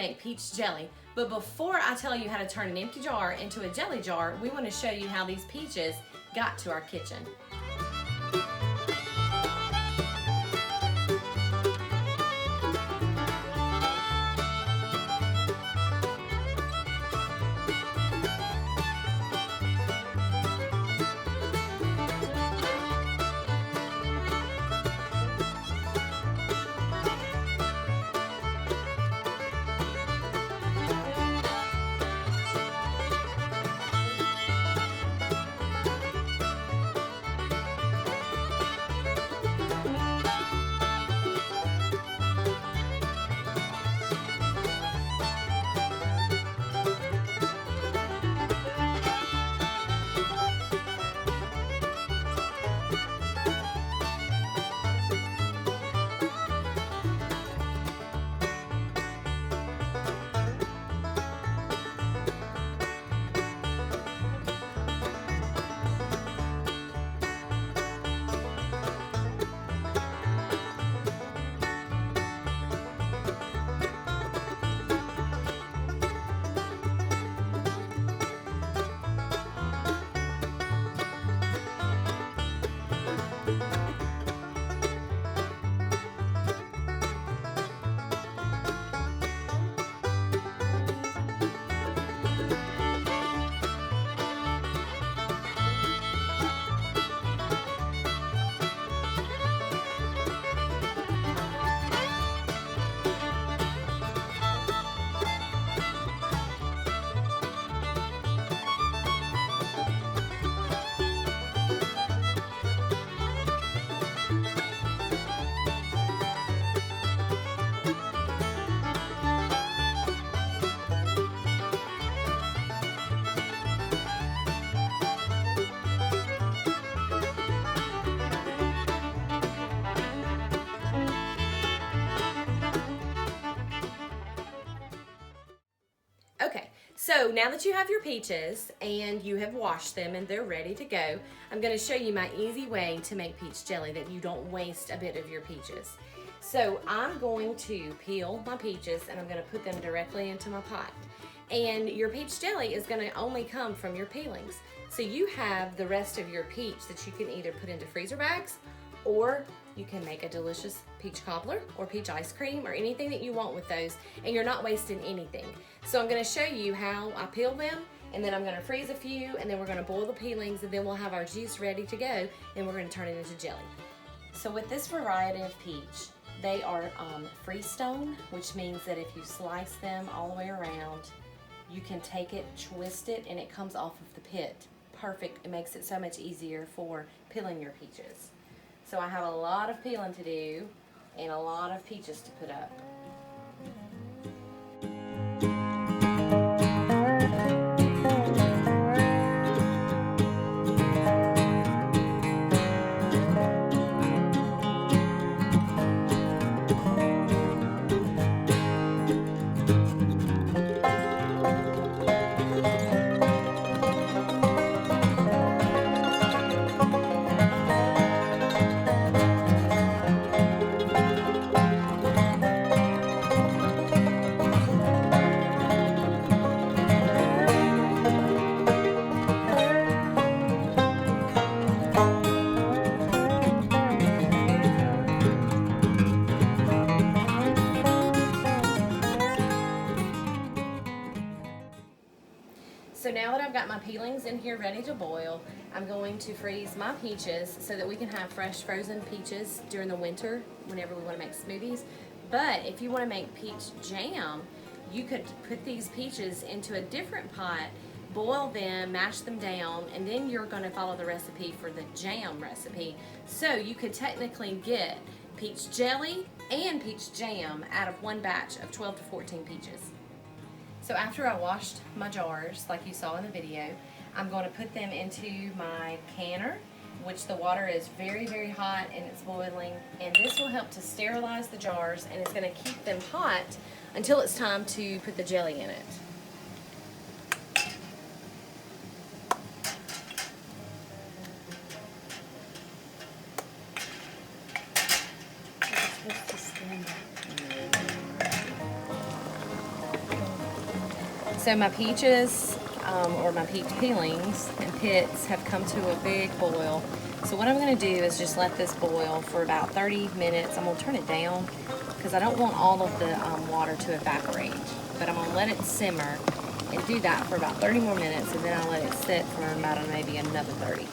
make peach jelly. But before I tell you how to turn an empty jar into a jelly jar, we want to show you how these peaches got to our kitchen. Okay, so now that you have your peaches and you have washed them and they're ready to go, I'm going to show you my easy way to make peach jelly that you don't waste a bit of your peaches. So I'm going to peel my peaches and I'm going to put them directly into my pot. And your peach jelly is going to only come from your peelings. So you have the rest of your peach that you can either put into freezer bags, or you can make a delicious peach cobbler or peach ice cream or anything that you want with those, and you're not wasting anything. So I'm going to show you how I peel them, and then I'm going to freeze a few, and then we're going to boil the peelings, and then we'll have our juice ready to go, and we're going to turn it into jelly. So with this variety of peach, they are freestone, which means that if you slice them all the way around, you can take it, twist it, and it comes off of the pit. Perfect. It makes it so much easier for peeling your peaches. So I have a lot of peeling to do and a lot of peaches to put up. So now that I've got my peelings in here ready to boil, I'm going to freeze my peaches so that we can have fresh frozen peaches during the winter whenever we want to make smoothies. But if you want to make peach jam, you could put these peaches into a different pot, boil them, mash them down, and then you're going to follow the recipe for the jam recipe. So you could technically get peach jelly and peach jam out of one batch of 12 to 14 peaches. So after I washed my jars, like you saw in the video, I'm going to put them into my canner, which the water is very, very hot and it's boiling. And this will help to sterilize the jars, and it's going to keep them hot until it's time to put the jelly in it. So my peaches, or my peach peelings and pits have come to a big boil. So what I'm going to do is just let this boil for about 30 minutes. I'm going to turn it down because I don't want all of the water to evaporate. But I'm going to let it simmer and do that for about 30 more minutes, and then I'll let it sit for about maybe another 30.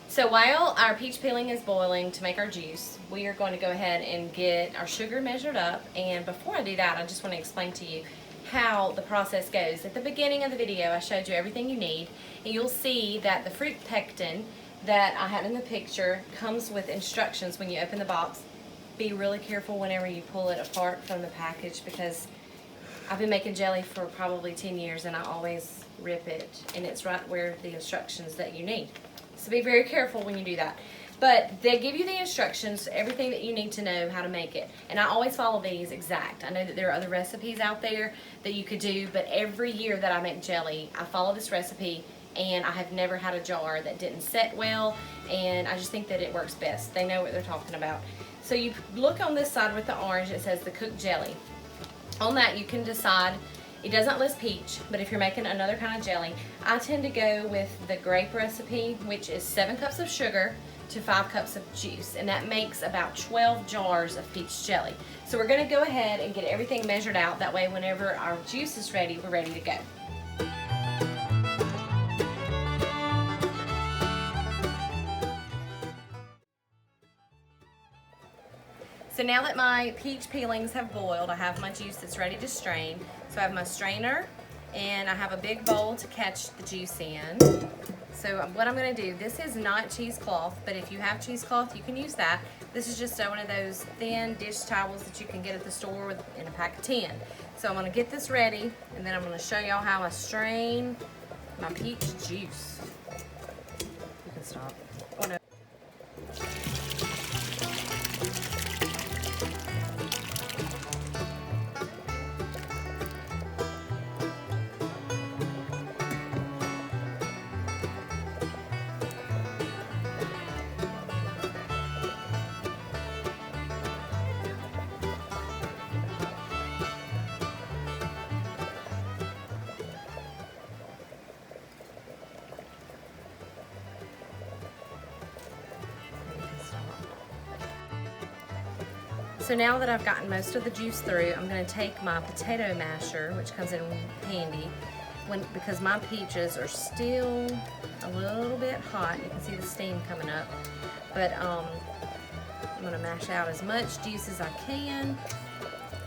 So while our peach peeling is boiling to make our juice, we are going to go ahead and get our sugar measured up. And before I do that, I just want to explain to you how the process goes. At the beginning of the video, I showed you everything you need, and you'll see that the fruit pectin that I had in the picture comes with instructions when you open the box. Be really careful whenever you pull it apart from the package, because I've been making jelly for probably 10 years and I always rip it, and it's right where the instructions that you need. So be very careful when you do that. But they give you the instructions, everything that you need to know how to make it. And I always follow these exact. I know that there are other recipes out there that you could do, but every year that I make jelly, I follow this recipe, and I have never had a jar that didn't set well, and I just think that it works best. They know what they're talking about. So you look on this side with the orange, it says the cooked jelly. On that you can decide, it doesn't list peach, but if you're making another kind of jelly, I tend to go with the grape recipe, which is 7 cups of sugar to 5 cups of juice, and that makes about 12 jars of peach jelly. So we're going to go ahead and get everything measured out, that way whenever our juice is ready, we're ready to go. So now that my peach peelings have boiled, I have my juice that's ready to strain. So I have my strainer, and I have a big bowl to catch the juice in. So what I'm going to do, this is not cheesecloth, but if you have cheesecloth, you can use that. This is just one of those thin dish towels that you can get at the store in a pack of 10. So I'm going to get this ready, and then I'm going to show y'all how I strain my peach juice. You can stop. Oh, no. So now that I've gotten most of the juice through, I'm going to take my potato masher, which comes in handy because my peaches are still a little bit hot. You can see the steam coming up. But I'm going to mash out as much juice as I can.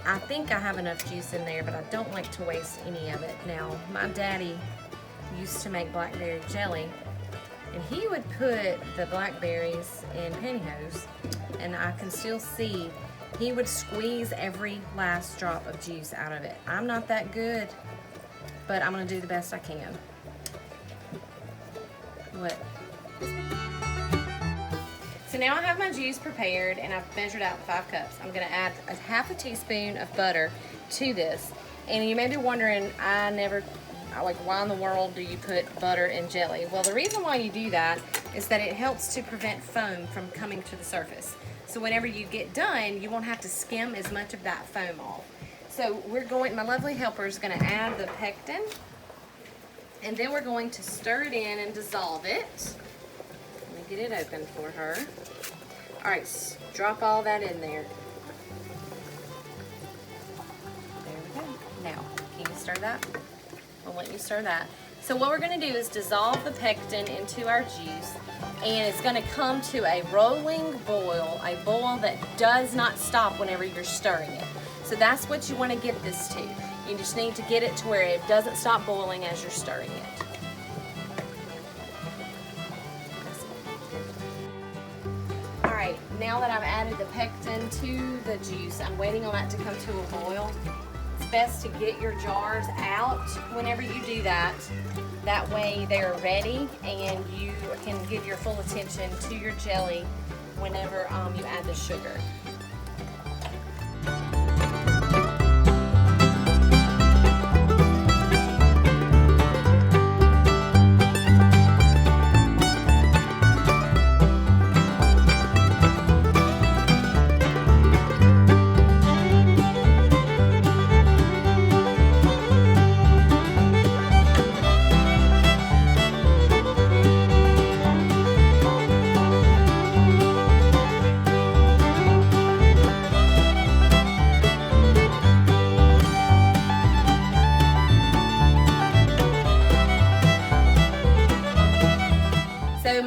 I think I have enough juice in there, but I don't like to waste any of it. Now, my daddy used to make blackberry jelly, and he would put the blackberries in pantyhose, and I can still see he would squeeze every last drop of juice out of it. I'm not that good, but I'm gonna do the best I can. What? So now I have my juice prepared, and I've measured out 5 cups. I'm gonna add a half a teaspoon of butter to this. And you may be wondering, why in the world do you put butter in jelly? Well, the reason why you do that is that it helps to prevent foam from coming to the surface. So whenever you get done, you won't have to skim as much of that foam off. So my lovely helper is going to add the pectin, and then we're going to stir it in and dissolve it. Let me get it open for her. All right, drop all that in there. There we go. Now, can you stir that? I'll let you stir that. So what we're going to do is dissolve the pectin into our juice, and it's going to come to a rolling boil, a boil that does not stop whenever you're stirring it. So that's what you want to get this to. You just need to get it to where it doesn't stop boiling as you're stirring it. Alright, now that I've added the pectin to the juice, I'm waiting on that to come to a boil. It's best to get your jars out whenever you do that. That way they're ready, and you can give your full attention to your jelly whenever you add the sugar.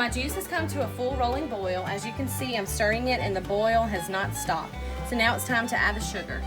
my juice has come to a full rolling boil. As you can see, I'm stirring it and the boil has not stopped. So now it's time to add the sugar.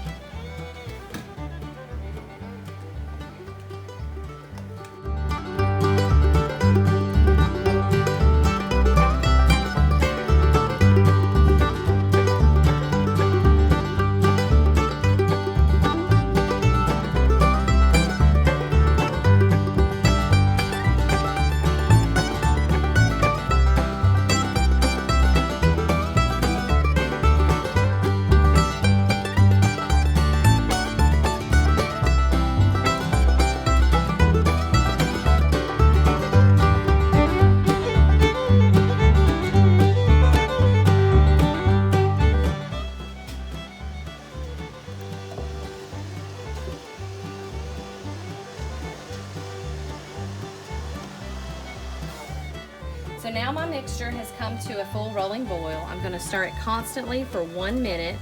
So now my mixture has come to a full rolling boil. I'm going to stir it constantly for 1 minute,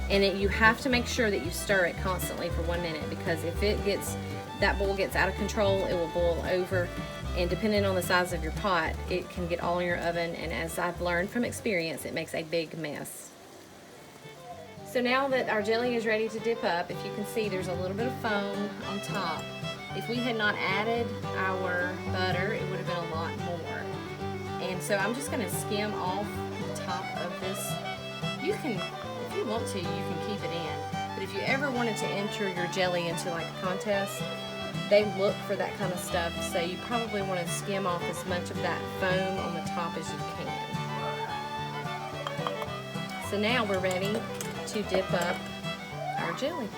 and you have to make sure that you stir it constantly for 1 minute, because if that bowl gets out of control, it will boil over, and depending on the size of your pot, it can get all in your oven, and as I've learned from experience, it makes a big mess. So now that our jelly is ready to dip up, if you can see, there's a little bit of foam on top. If we had not added our butter, it would have been a lot more. And so I'm just going to skim off the top of this. You can, if you want to, you can keep it in. But if you ever wanted to enter your jelly into like a contest, they look for that kind of stuff. So you probably want to skim off as much of that foam on the top as you can. So now we're ready to dip up our jelly.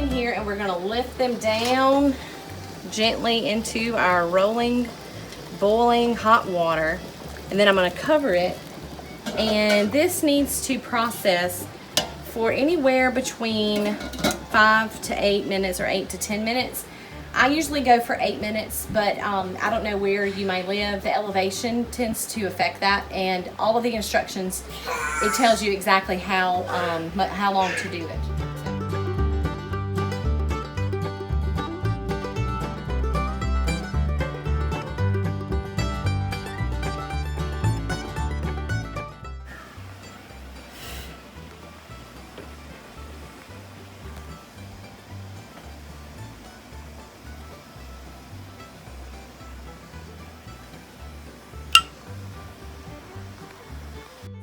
Here, and we're going to lift them down gently into our rolling, boiling hot water, and then I'm going to cover it, and this needs to process for anywhere between 5 to 8 minutes or 8 to 10 minutes. I usually go for 8 minutes, but I don't know where you may live. The elevation tends to affect that, and all of the instructions, it tells you exactly how long to do it.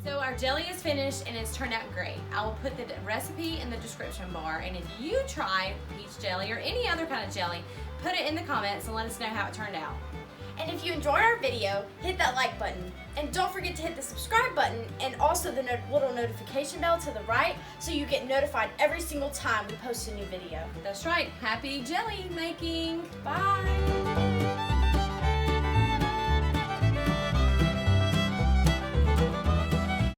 So our jelly is finished and it's turned out great. I will put the recipe in the description bar, and if you try peach jelly or any other kind of jelly, put it in the comments and let us know how it turned out. And if you enjoyed our video, hit that like button. And don't forget to hit the subscribe button and also the little notification bell to the right so you get notified every single time we post a new video. That's right. Happy jelly making. Bye.